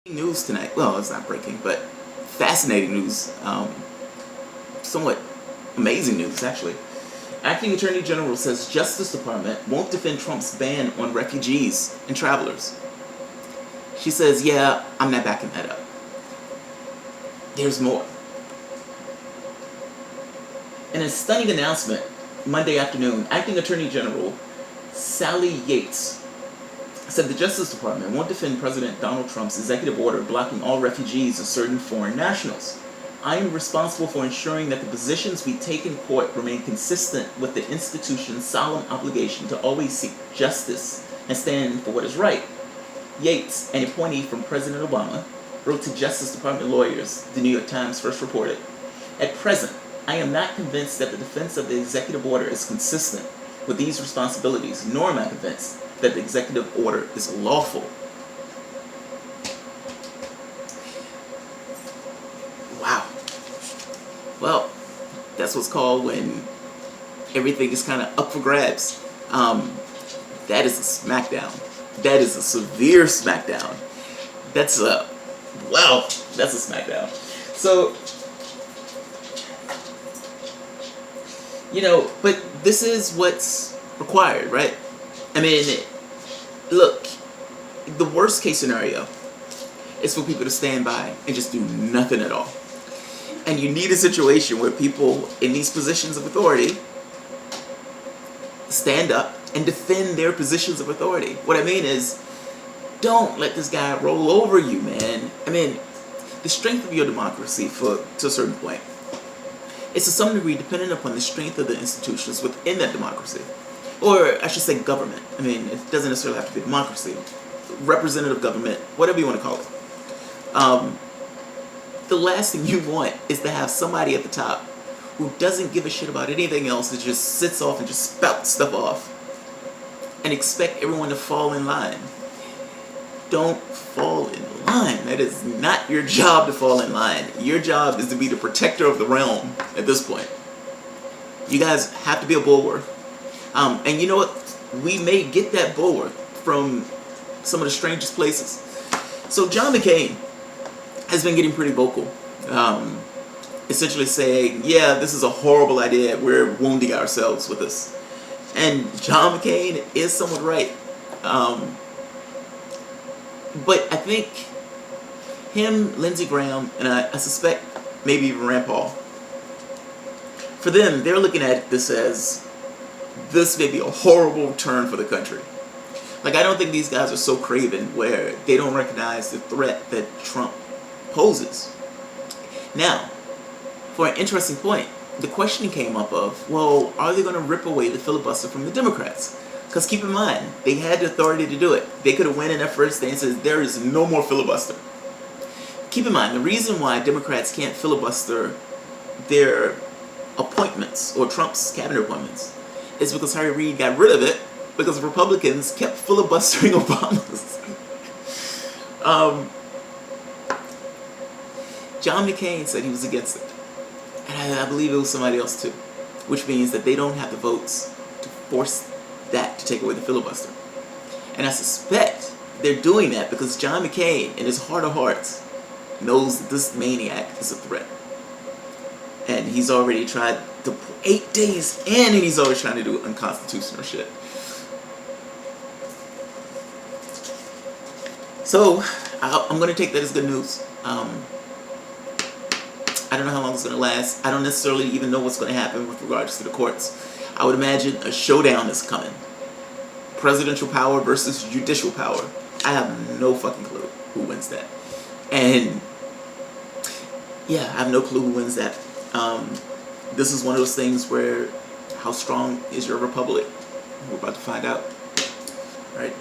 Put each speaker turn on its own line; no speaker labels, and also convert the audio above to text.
News tonight. Well, it's not breaking, but fascinating news. Somewhat amazing news, actually. Acting Attorney General says Justice Department won't defend Trump's ban on refugees and travelers. She says, yeah, I'm not backing that up. There's more. In a stunning announcement Monday afternoon, Acting Attorney General Sally Yates said the Justice Department won't defend President Donald Trump's executive order blocking all refugees and certain foreign nationals. I am responsible for ensuring that the positions we take in court remain consistent with the institution's solemn obligation to always seek justice and stand for what is right. Yates, an appointee from President Obama, wrote to Justice Department lawyers, the New York Times first reported. At present, I am not convinced that the defense of the executive order is consistent with these responsibilities, nor am I convinced that the executive order is lawful. Wow. Well, that's what's called when everything is kind of up for grabs. That is a smackdown. That is a severe smackdown. That's a smackdown. So, but this is what's required, right? I mean, look, the worst case scenario is for people to stand by and just do nothing at all. And you need a situation where people in these positions of authority stand up and defend their positions of authority. What I mean is, don't let this guy roll over you, man. I mean, the strength of your democracy, to a certain point, is to some degree dependent upon the strength of the institutions within that democracy. Or I should say government. I mean, it doesn't necessarily have to be democracy. Representative government, whatever you want to call it. The last thing you want is to have somebody at the top who doesn't give a shit about anything else, that just sits off and just spouts stuff off and expect everyone to fall in line. Don't fall in line. That is not your job to fall in line. Your job is to be the protector of the realm at this point. You guys have to be a bulwark. And you know what? We may get that bulwark from some of the strangest places. So John McCain has been getting pretty vocal. Essentially saying, yeah, this is a horrible idea. We're wounding ourselves with this. And John McCain is somewhat right. But I think him, Lindsey Graham, and I suspect maybe even Rand Paul, for them, they're looking at this as, this may be a horrible turn for the country. Like, I don't think these guys are so craven where they don't recognize the threat that Trump poses. Now, for an interesting point, the question came up of, well, are they going to rip away the filibuster from the Democrats? Because keep in mind, they had the authority to do it. They could have went in their first day and said, there is no more filibuster. Keep in mind, the reason why Democrats can't filibuster their appointments, or Trump's cabinet appointments, is because Harry Reid got rid of it because Republicans kept filibustering Obama's. John McCain said he was against it. And I believe it was somebody else too. Which means that they don't have the votes to force that to take away the filibuster. And I suspect they're doing that because John McCain, in his heart of hearts, knows that this maniac is a threat. And he's already tried to, 8 days in, and he's always trying to do unconstitutional shit. So, I'm going to take that as good news. I don't know how long it's going to last. I don't necessarily even know what's going to happen with regards to the courts. I would imagine a showdown is coming. Presidential power versus judicial power. I have no fucking clue who wins that. And yeah, I have no clue who wins that. This is one of those things where, how strong is your republic? We're about to find out. All right.